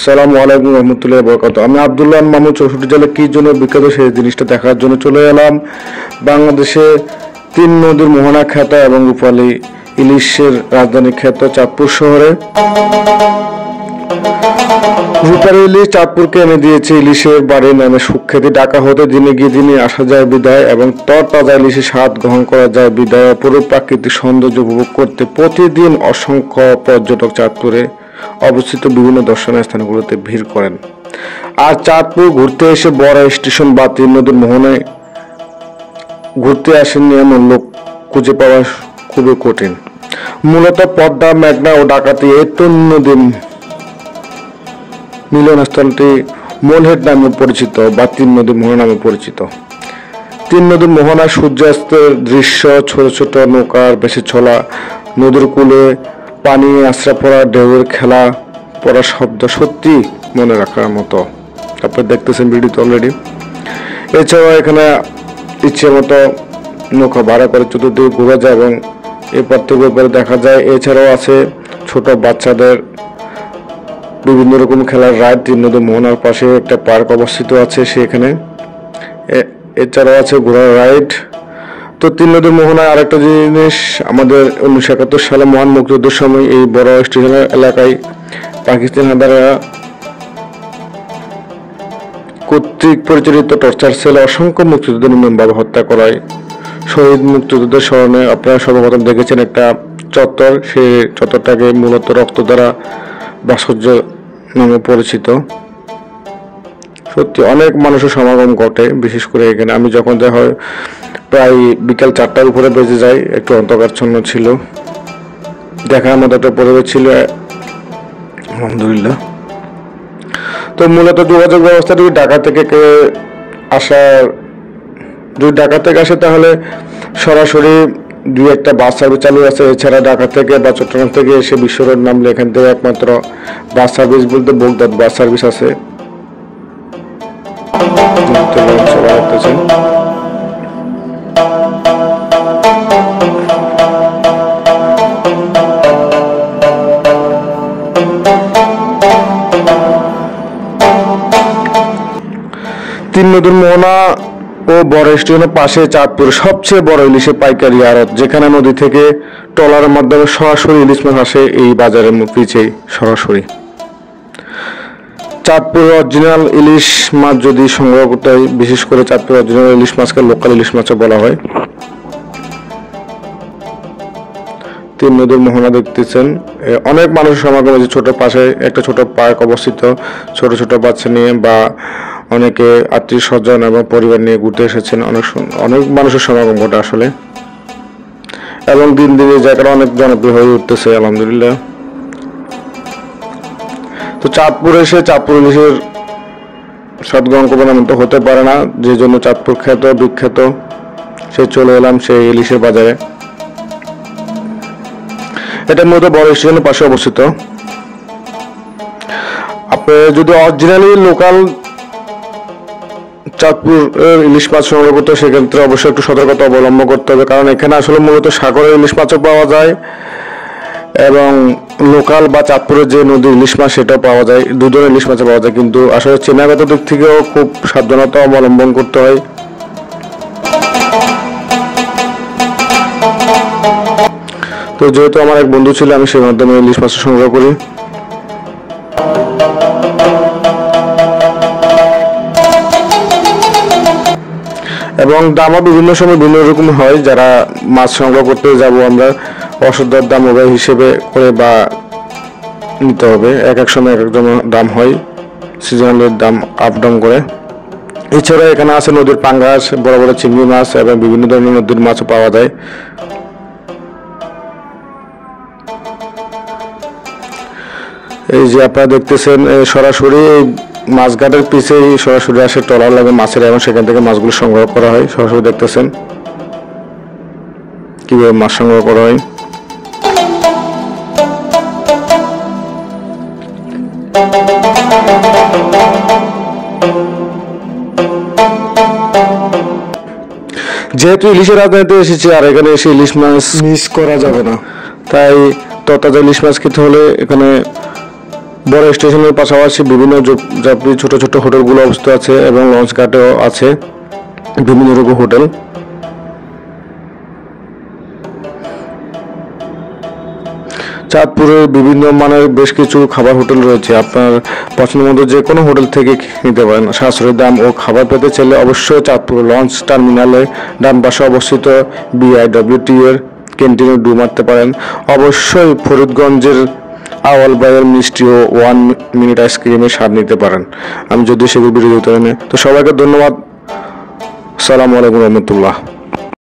আসসালামু আলাইকুম রহমতুল্লাহি বরকাতুহু। আমি আব্দুল্লাহ মামুন চৌষট্টি জেলা কি জন্য বিখ্যাত সেই জিনিসটা দেখার জন্য চলে এলাম। বাংলাদেশে তিন নদীর মোহনা খ্যাত এবং রূপালী ইলিশের রাজধানী খ্যাত চাঁদপুর শহরে। রূপালী ইলিশ চাঁদপুরকে এনে দিয়েছে ইলিশের বাড়ি নামে সুখ্যাতি। ঢাকা হতে দিনে গিয়ে দিনে আসা যায় বিদায় এবং তরতাজা ইলিশের স্বাদ গ্রহণ করা যায় বিদায়। অপরূপ প্রাকৃতিক সৌন্দর্য উপভোগ করতে প্রতিদিন অসংখ্য পর্যটক চাঁদপুরে অবস্থিত বিভিন্ন দর্শনীয় স্থানগুলোতে ভিড় করেন। আর চাঁদপুর ঘুরতে এসে বড় স্টেশন বা তিন নদীর মোহনায় ঘুরতে আসেননি এমন লোক খুঁজে পাওয়া খুবই কঠিন। মূলত পদ্মা, মেঘনা ও ডাকাতি এই তিন নদীর মিলনস্থলটি মোলহেড নামে পরিচিত বা তিন নদী মোহনা নামে পরিচিত। তিন নদী মোহনার সূর্যাস্তের দৃশ্য, ছোট ছোট নৌকার বেশি ছোলা, নদীর কূলে পানি আশ্রা পড়া, ঢেউয়ের খেলা পড়া শব্দ সত্যি মনে রাখার মতো। আপনারা দেখতেছেন ভিডিওতে অলরেডি। এছাড়াও এখানে ইচ্ছে মতো নৌকা ভাড়া করে চতুর্দিকে ঘোরা যায় এবং এরপর থেকে উপরে দেখা যায়। এছাড়াও আছে ছোট বাচ্চাদের বিভিন্ন রকম খেলার রাইড। তিন নদী মোহনার পাশে একটা পার্ক অবস্থিত আছে সেখানে। এছাড়াও আছে ঘোড়ার রাইড। তো তিন নদী মোহনায় আরেকটা জিনিস, আমাদের 1971 সালে মহান মুক্তিযুদ্ধের সময় এই বড় স্টেশনের এলাকায় পাকিস্তান হানাদাররা কর্তৃক পরিচালিত টর্চার সেলে অসংখ্য মুক্তিযোদ্ধা নির্মমভাবে হত্যা করায়। শহীদ মুক্তিযোদ্ধাদের স্মরণে আপনারা সর্বপ্রথম দেখেছেন একটা চত্বর, সেই চত্বরটাকে মূলত রক্তধারা ভাস্কর্য নামে পরিচিত। সত্যি অনেক মানুষের সমাগম ঘটে, বিশেষ করে এখানে। আমি যখন দেখা হয় প্রায় বিকাল 4টার উপরে বেজে যায়, একটু অন্ধকারচ্ছন্ন ছিল, দেখার মতো একটা পরিবেশ ছিল আলহামদুলিল্লাহ। তো মূলত যোগাযোগ ব্যবস্থা যদি ঢাকা থেকে আসে তাহলে সরাসরি দুই একটা বাস সার্ভিস চালু আছে। এছাড়া ঢাকা থেকে বা চট্টগ্রাম থেকে এসে বিশ্ব রোড নামলে এখান থেকে একমাত্র বাস সার্ভিস বলতে বগদাদ বাস সার্ভিস আছে। তিন নদীর মোহনা ও বড় স্টেশনের পাশে চাঁদপুরের সবচেয়ে বড় ইলিশের পাইকারি আড়ত, যেখানে নদী থেকে ট্রলারের মাধ্যমে সরাসরি ইলিশ মাছ আসে এই বাজারের পিছেই সরাসরি। চাঁদপুরের অরিজিনাল ইলিশ মাছ যদি সংগ্রহ করতে হয়, বিশেষ করে চাঁদপুরের অরিজিনাল ইলিশ মাছকে লোকাল ইলিশ মাছও বলা হয়। তিন নদীর মোহনা দেখতেছেন, অনেক মানুষের সমাগম আছে। ছোট পাশে একটা ছোট পার্ক অবস্থিত, ছোট ছোট বাচ্চা নিয়ে বা অনেকে আত্মীয় স্বজন এবং পরিবার নিয়ে ঘুরতে এসেছেন। অনেক মানুষের সমাগম ঘটে আসলে, এবং দিন দিন এই জায়গাটা অনেক জনপ্রিয় হয়ে উঠতেছে আলহামদুলিল্লাহ। তো চাঁদপুর এসে চাঁদপুর ইলিশের স্বাদ গ্রহণ করবেন এমন তো হতে পারে না, যে জন্য চাঁদপুর খ্যাত বিখ্যাত। সে চলে এলাম সেই ইলিশের বাজারে। এটা মূলত বড় স্টেশনের পাশে অবস্থিত। আপনি যদি অরিজিনালি লোকাল চাঁদপুর ইলিশ মাছ সংগ্রহ করতে, সেক্ষেত্রে অবশ্যই একটু সতর্কতা অবলম্বন করতে হবে, কারণ এখানে আসলে মূলত সাগরের ইলিশ মাছও পাওয়া যায় এবং লোকাল বা চাঁদপুরের যে নদীর ইলিশ মাছ সেটাও পাওয়া যায়। দুজনের ইলিশ মাছও পাওয়া যায়, কিন্তু আসলে চেনাগত দিক থেকেও খুব সাবধানতা অবলম্বন করতে হয়। তো যেহেতু আমার এক বন্ধু ছিল, আমি সেই মাধ্যমে ইলিশ মাছ সংগ্রহ করি। এবং দামও বিভিন্ন সময় ভিন্ন রকম হয়। যারা মাছ সংগ্রহ করতে যাব আমরা, অসুদার দাম হবে হিসেবে করে বা নিতে হবে। এক এক সময় এক এক দাম হয়, সিজনালের দাম আপ ডাউন করে। এছাড়া এখানে আছে নদীর পাঙ্গাস, বড় বড় চিংড়ি মাছ এবং বিভিন্ন ধরনের নদীর মাছও পাওয়া যায়। এই যে আপনারা দেখতেছেন, সরাসরি মাছঘাটের পিছেই সরাসরি আসে ট্রলার লাগে মাছের, এবং সেখান থেকে মাছগুলো সংগ্রহ করা হয়। সরাসরি দেখতেছেন কিভাবে মাছ সংগ্রহ করা হয়। যেহেতু ইলিশের রাজধানীতে এসেছি, আর এখানে এসে ইলিশ মাছ মিস করা যাবে না, তাই তরতাজা ইলিশ মাছ খেতে হলে এখানে বড় স্টেশনের পাশাপাশি বিভিন্ন যাত্রী ছোট ছোট হোটেলগুলো অবস্থিত আছে এবং লঞ্চ ঘাটেও আছে বিভিন্ন রকম হোটেল। চাঁদপুরে বিভিন্ন মানের বেশ কিছু খাবার হোটেল রয়েছে, আপনার পছন্দ মতো যে কোনো হোটেল থেকে নিতে পারেন। সাশ্রয়ী দাম ও খাবার পেতে চাইলে অবশ্যই চাঁদপুর লঞ্চ টার্মিনালে ডান পাশে অবস্থিত BIWT এর ক্যান্টিনে ডু মারতে পারেন। অবশ্যই ফরিদগঞ্জের আওয়াল ভাইয়ের মিষ্টি ও 1 মিনিট আইসক্রিমের স্বাদ নিতে পারেন। আমি যদি সেগুলো ভিডিও দিতে পারি। তো সবাইকে ধন্যবাদ। আসসালামু আলাইকুম রহমতুল্লাহ।